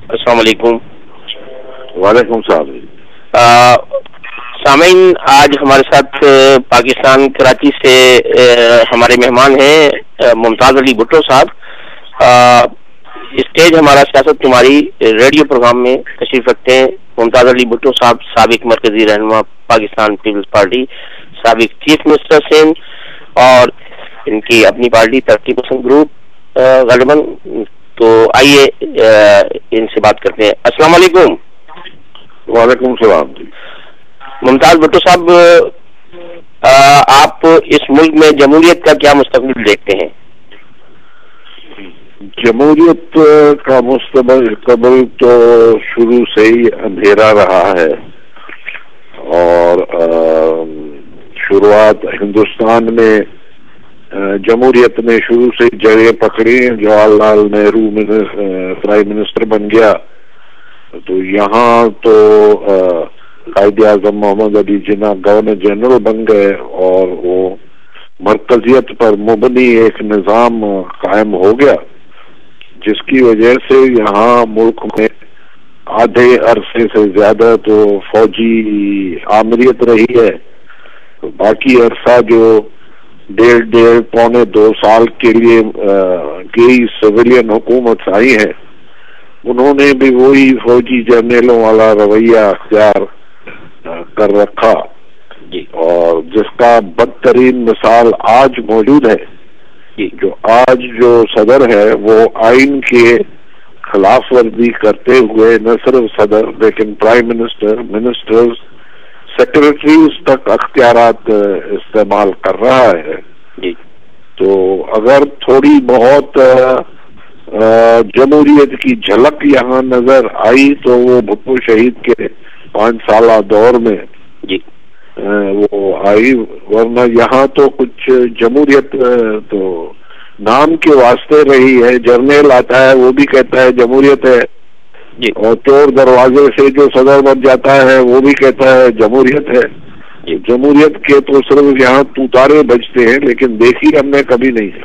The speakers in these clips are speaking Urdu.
السلام علیکم. وعلیکم السلام. سامعین، آج ہمارے ساتھ پاکستان کراچی سے ہمارے مہمان ہیں ممتاز علی بھٹو صاحب. اسٹیج ہمارا سیاست تمہاری ریڈیو پروگرام میں تشریف رکھتے ہیں. ممتاز علی بھٹو صاحب سابق مرکزی رہنما پاکستان پیپلز پارٹی، سابق چیف منسٹر سندھ، اور ان کی اپنی پارٹی ترقی پسند گروپ غالباً. تو آئیے ان سے بات کرتے ہیں. السلام علیکم. وعلیکم السلام. ممتاز بھٹو صاحب، آپ اس ملک میں جمہوریت کا کیا مستقبل دیکھتے ہیں؟ جمہوریت کا مستقبل تو شروع سے ہی اندھیرا رہا ہے، اور شروعات ہندوستان میں جمہوریت نے شروع سے جڑیں پکڑی. جواہر لال نہرو پرائم منسٹر بن گیا تو یہاں تو قائد اعظم محمد علی جناح گورنر جنرل بن گئے، اور وہ مرکزیت پر مبنی ایک نظام قائم ہو گیا، جس کی وجہ سے یہاں ملک میں آدھے عرصے سے زیادہ تو فوجی آمریت رہی ہے. باقی عرصہ جو ڈیڑھ پونے 2 سال کے لیے کئی سویلین حکومت آئی ہے، انہوں نے بھی وہی فوجی جرنیلوں والا رویہ اختیار کر رکھا، اور جس کا بدترین مثال آج موجود ہے. جو صدر ہے وہ آئین کے خلاف ورزی کرتے ہوئے نہ صرف صدر لیکن پرائم منسٹر، منسٹرز، سیکرٹریز تک اختیارات استعمال کر رہا ہے. تو اگر تھوڑی بہت جمہوریت کی جھلک یہاں نظر آئی تو وہ بھٹو شہید کے 5 سالہ دور میں وہ آئی، ورنہ یہاں تو کچھ جمہوریت تو نام کے واسطے رہی ہے. جرنیل آتا ہے وہ بھی کہتا ہے جمہوریت ہے، اور چور دروازے سے جو صدر بن جاتا ہے وہ بھی کہتا ہے جمہوریت ہے. جمہوریت کے تو صرف یہاں توتارے بجتے ہیں، لیکن دیکھی ہم نے کبھی نہیں ہے.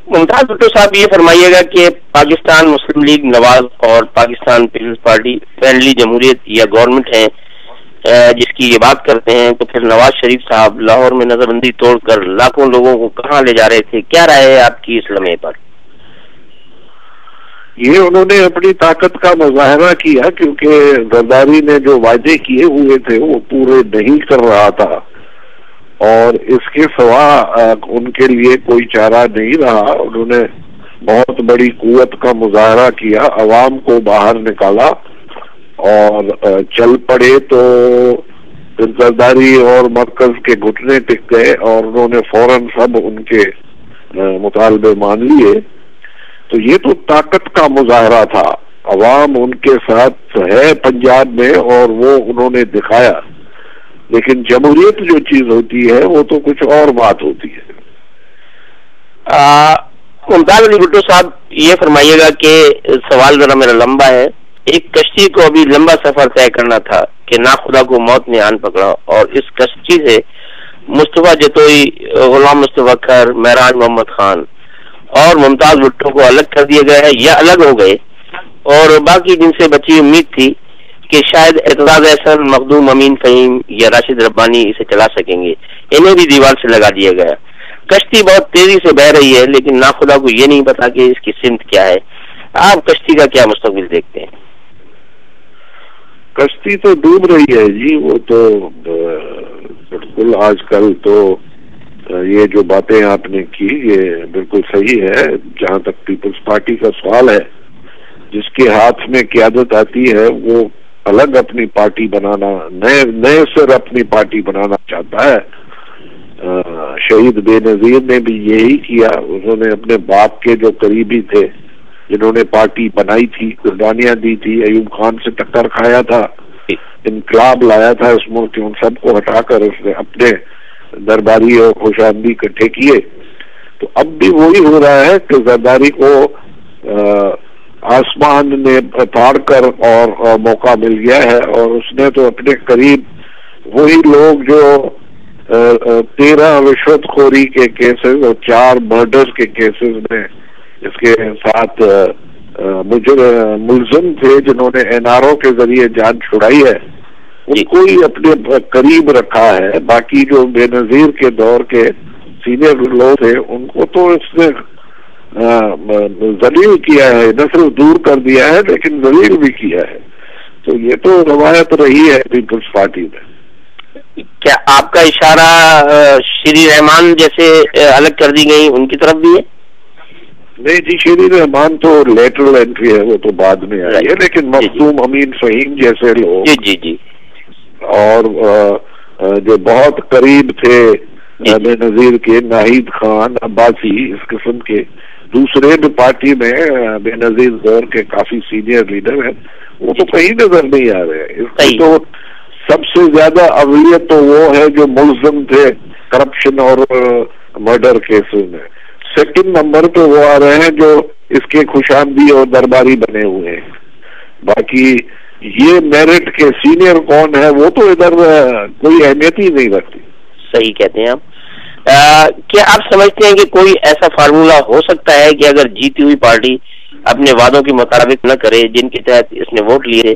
ممتاز بھٹو صاحب، یہ فرمائیے گا کہ پاکستان مسلم لیگ نواز اور پاکستان پیپلز پارٹی فرینڈلی جمہوریت یا گورنمنٹ ہے جس کی یہ بات کرتے ہیں، تو پھر نواز شریف صاحب لاہور میں نظر بندی توڑ کر لاکھوں لوگوں کو کہاں لے جا رہے تھے؟ کیا رائے ہے آپ کی اس لمحے پر؟ یہ انہوں نے اپنی طاقت کا مظاہرہ کیا، کیونکہ زرداری نے جو وعدے کیے ہوئے تھے وہ پورے نہیں کر رہا تھا، اور اس کے سوا ان کے لیے کوئی چارہ نہیں رہا. انہوں نے بہت بڑی قوت کا مظاہرہ کیا، عوام کو باہر نکالا اور چل پڑے. تو زرداری اور مرکز کے گھٹنے ٹک گئے، اور انہوں نے فوراً سب ان کے مطالبے مان لیے. تو یہ تو طاقت کا مظاہرہ تھا، عوام ان کے ساتھ ہے پنجاب میں، اور وہ انہوں نے دکھایا. لیکن جمہوریت جو چیز ہوتی ہے وہ تو کچھ اور بات ہوتی ہے. ممتاز علی بھٹو صاحب، یہ فرمائیے گا کہ سوال ذرا میرا لمبا ہے. ایک کشتی کو ابھی لمبا سفر طے کرنا تھا کہ ناخدا کو موت نے آن پکڑا، اور اس کشتی سے مصطفیٰ جتوئی، غلام مصطفیٰ کھر، مہراج محمد خان اور ممتاز بھٹو کو الگ کر دیا گیا ہے یا الگ ہو گئے، اور باقی جن سے بچی امید تھی کہ شاید اعتراض احسن، مخدوم امین فہیم یا راشد ربانی اسے چلا سکیں گے، انہیں بھی دیوار سے لگا دیا گیا. کشتی بہت تیزی سے بہ رہی ہے، لیکن ناخدا کو یہ نہیں پتا کہ اس کی سمت کیا ہے. آپ کشتی کا کیا مستقبل دیکھتے ہیں؟ کشتی تو ڈوب رہی ہے جی. وہ تو بالکل آج کل تو یہ جو باتیں آپ نے کی یہ بالکل صحیح ہے. جہاں تک پیپلز پارٹی کا سوال ہے، جس کے ہاتھ میں قیادت آتی ہے وہ الگ اپنی پارٹی بنانا، نئے سر اپنی پارٹی بنانا چاہتا ہے. شہید بے نظیر نے بھی یہی کیا. انہوں نے اپنے باپ کے جو قریبی تھے، جنہوں نے پارٹی بنائی تھی، قربانیاں دی تھی، ایوب خان سے ٹکر کھایا تھا، انقلاب لایا تھا اس ملک کے، ان سب کو ہٹا کر اس نے اپنے درباری اور خوش آمدی اکٹھے کیے. تو اب بھی وہی ہو رہا ہے کہ زرداری کو آسمان نے پھاڑ کر اور موقع مل گیا ہے، اور اس نے تو اپنے قریب وہی لوگ جو 13 رشوت خوری کے کیسز اور 4 مرڈر کے کیسز میں اس کے ساتھ ملزم تھے جنہوں نے NRO کے ذریعے جان چھڑائی ہے ان کو ہی اپنے قریب رکھا ہے. باقی جو بے نظیر کے دور کے سینئر لوگ تھے ان کو تو اس نے ذلیل کیا ہے, نہ صرف دور کر دیا ہے لیکن ذلیل بھی کیا ہے. تو یہ تو روایت رہی ہے پیپلز پارٹی میں. کیا آپ کا اشارہ شری رحمان جیسے الگ کر دی گئی ان کی طرف بھی ہے؟ نہیں جی, شری رحمان تو لیٹرل انٹری ہے, وہ تو بعد میں آئی ہے, لیکن مخدوم امین فہیم جیسے لوگ جی اور جو بہت قریب تھے بے نظیر کے, ناہید خان, عباسی, اس قسم کے دوسرے بھی پارٹی میں بے نظیر دور کے کافی سینئر لیڈر ہیں, وہ تو کہیں نظر نہیں آ رہے. اس کی تو سب سے زیادہ اولویت تو وہ ہے جو ملزم تھے کرپشن اور مرڈر کیسز میں. سیکنڈ نمبر پہ وہ آ رہے ہیں جو اس کے خوشامدی اور درباری بنے ہوئے ہیں. باقی یہ میرٹ کے سینئر کون ہے وہ تو ادھر کوئی اہمیت ہی نہیں رکھتی. صحیح کہتے ہیں آپ. کیا آپ سمجھتے ہیں کہ کوئی ایسا فارمولا ہو سکتا ہے کہ اگر جیتی ہوئی پارٹی اپنے وعدوں کے مطابق نہ کرے جن کے تحت اس نے ووٹ لیے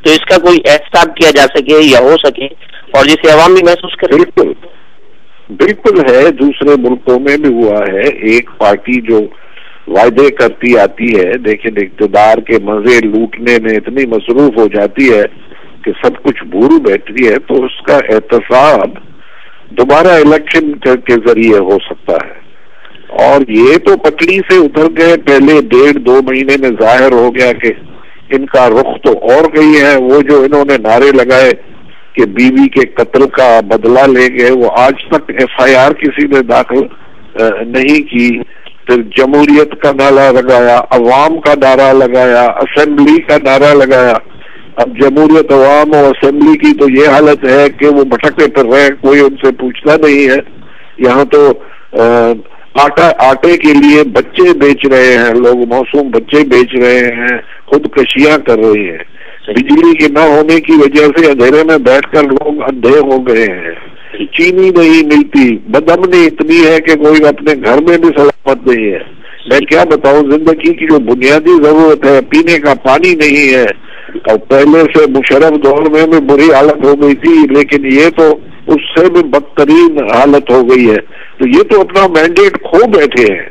تو اس کا کوئی احتساب کیا جا سکے یا ہو سکے اور جسے عوام بھی محسوس کرے؟ بالکل ہے, دوسرے ملکوں میں بھی ہوا ہے. ایک پارٹی جو وعدے کرتی آتی ہے لیکن اقتدار کے مزے لوٹنے میں اتنی مصروف ہو جاتی ہے کہ سب کچھ بھول بیٹھتی ہے, تو اس کا احتساب دوبارہ الیکشن کے ذریعے ہو سکتا ہے. اور یہ تو پٹڑی سے اتر گئے, پہلے 1.5-2 مہینے میں ظاہر ہو گیا کہ ان کا رخ تو اور گئی ہے. وہ جو انہوں نے نعرے لگائے کہ بیوی کے قتل کا بدلہ لیں گے, وہ آج تک FIR کسی نے داخل نہیں کی. پھر جمہوریت کا نعرہ لگایا, عوام کا نعرہ لگایا, اسمبلی کا نعرہ لگایا. اب جمہوریت, عوام اور اسمبلی کی تو یہ حالت ہے کہ وہ بھٹکے پھر رہے, کوئی ان سے پوچھتا نہیں ہے. یہاں تو آٹے کے لیے بچے بیچ رہے ہیں لوگ, معصوم بچے بیچ رہے ہیں, خودکشیاں کر رہے ہیں. بجلی کے نہ ہونے کی وجہ سے اندھیرے میں بیٹھ کر لوگ اندھے ہو گئے ہیں. چینی نہیں ملتی, بدامنی اتنی ہے کہ کوئی اپنے گھر میں بھی سلامت نہیں ہے. میں کیا بتاؤں, زندگی کی جو بنیادی ضرورت ہے, پینے کا پانی نہیں ہے. اور پہلے سے مشرف دور میں بھی بری حالت ہو گئی تھی, لیکن یہ تو اس سے بھی بدترین حالت ہو گئی ہے. تو یہ تو اپنا مینڈیٹ کھو بیٹھے ہیں.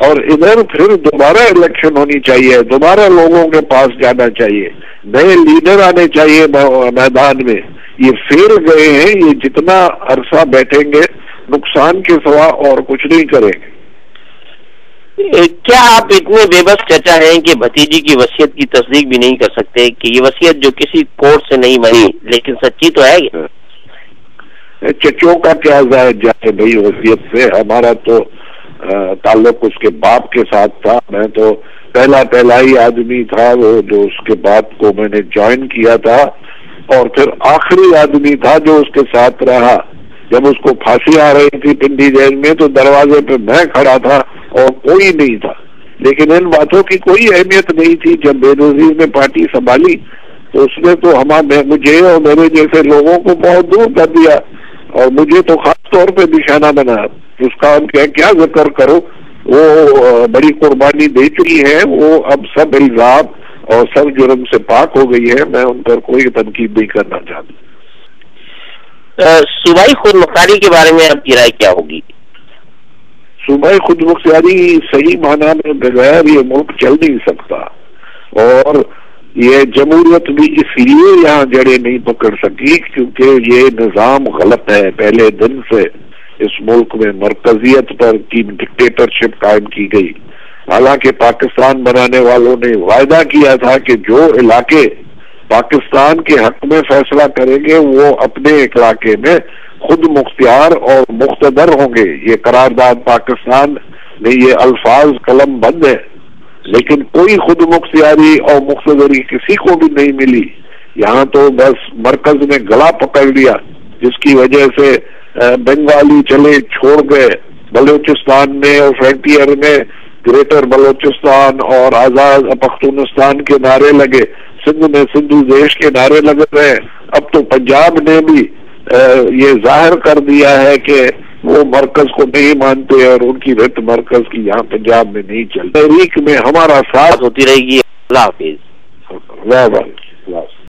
اور ادھر پھر دوبارہ الیکشن ہونی چاہیے, دوبارہ لوگوں کے پاس جانا چاہیے, نئے لیڈر آنے چاہیے میدان میں. یہ پھر گئے ہیں, یہ جتنا عرصہ بیٹھیں گے نقصان کے سوا اور کچھ نہیں کریں گے. کیا آپ اتنے بے بس چچا ہیں کہ بھتیجی کی وصیت کی تصدیق بھی نہیں کر سکتے کہ یہ وصیت جو کسی کورٹ سے نہیں بنی لیکن سچی تو ہے؟ چچوں کا کیا زائد جائے بھائی وصیت سے, ہمارا تو تعلق اس کے باپ کے ساتھ تھا. میں تو پہلا ہی آدمی تھا وہ جو اس کے باپ کو میں نے جوائن کیا تھا, اور پھر آخری آدمی تھا جو اس کے ساتھ رہا. جب اس کو پھانسی آ رہی تھی پنڈی جیل میں تو دروازے پہ میں کھڑا تھا اور کوئی نہیں تھا. لیکن ان باتوں کی کوئی اہمیت نہیں تھی. جب بے نظیر نے پارٹی سنبھالی تو اس نے تو مجھے اور میرے جیسے لوگوں کو بہت دور کر دیا, اور مجھے تو خاص طور پہ نشانہ بنا. اس کا ہم کیا ذکر کرو, وہ بڑی قربانی دے چکی ہے. وہ اب سب الزام اور سب جرم سے پاک ہو گئی ہے. میں ان پر کوئی تنقید نہیں کرنا چاہتا. صوبائی خود مختاری کے بارے میں آپ کی رائے کیا ہوگی؟ صوبائی خود مختاری صحیح معنی میں بغیر یہ ملک چل نہیں سکتا, اور یہ جمہوریت بھی اس لیے یہاں جڑیں نہیں پکڑ سکی کیونکہ یہ نظام غلط ہے. پہلے دن سے اس ملک میں مرکزیت پر ڈکٹیٹرشپ قائم کی گئی. حالانکہ پاکستان بنانے والوں نے وعدہ کیا تھا کہ جو علاقے پاکستان کے حق میں فیصلہ کریں گے وہ اپنے علاقے میں خود مختار اور مقتدر ہوں گے. یہ قرارداد پاکستان میں یہ الفاظ قلم بند ہے, لیکن کوئی خود مختاری اور مقتدری کسی کو بھی نہیں ملی. یہاں تو بس مرکز نے گلا پکڑ لیا, جس کی وجہ سے بنگالی چلے چھوڑ گئے. بلوچستان میں اور فرنٹیئر میں گریٹر بلوچستان اور آزاد پختونستان کے نعرے لگے, سندھ میں سندھو دیش کے نعرے لگ رہے ہیں. اب تو پنجاب نے بھی یہ ظاہر کر دیا ہے کہ وہ مرکز کو نہیں مانتے اور ان کی رت مرکز کی یہاں پنجاب میں نہیں چلتی. تحریک میں ہمارا ساتھ ہوتی رہے گی. اللہ حافظ. واہ واہ.